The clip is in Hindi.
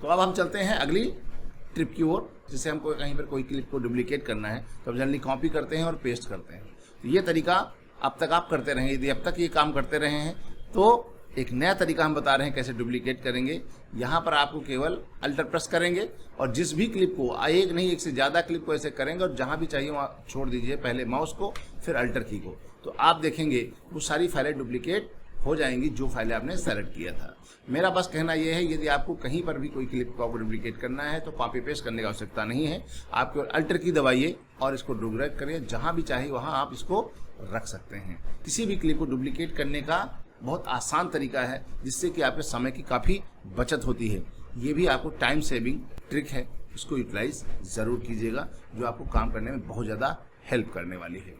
तो अब हम चलते हैं अगली ट्रिप की ओर। जैसे हमको कहीं पर कोई क्लिप को डुप्लीकेट करना है तो हम जनरली कॉपी करते हैं और पेस्ट करते हैं। तो ये तरीका अब तक आप करते रहें। यदि अब तक ये काम करते रहे हैं तो एक नया तरीका हम बता रहे हैं कैसे डुप्लीकेट करेंगे। यहाँ पर आपको केवल अल्टर प्रेस करेंगे और जिस भी क्लिप को, एक नहीं एक से ज़्यादा क्लिप को ऐसे करेंगे और जहाँ भी चाहिए वहाँ छोड़ दीजिए, पहले माउस को फिर अल्टर की को। तो आप देखेंगे वो सारी फाइलें डुप्लीकेट हो जाएंगी जो फाइलें आपने सेलेक्ट किया था। मेरा बस कहना यह है, यदि आपको कहीं पर भी कोई क्लिप को आपको डुप्लीकेट करना है तो कॉपी पेस्ट करने की आवश्यकता नहीं है। आप केवल अल्टर की दबाइए और इसको ड्रैग करिए, जहाँ भी चाहिए वहाँ आप इसको रख सकते हैं। किसी भी क्लिप को डुप्लीकेट करने का बहुत आसान तरीका है जिससे कि आपके समय की काफ़ी बचत होती है। ये भी आपको टाइम सेविंग ट्रिक है, इसको यूटिलाइज ज़रूर कीजिएगा, जो आपको काम करने में बहुत ज़्यादा हेल्प करने वाली है।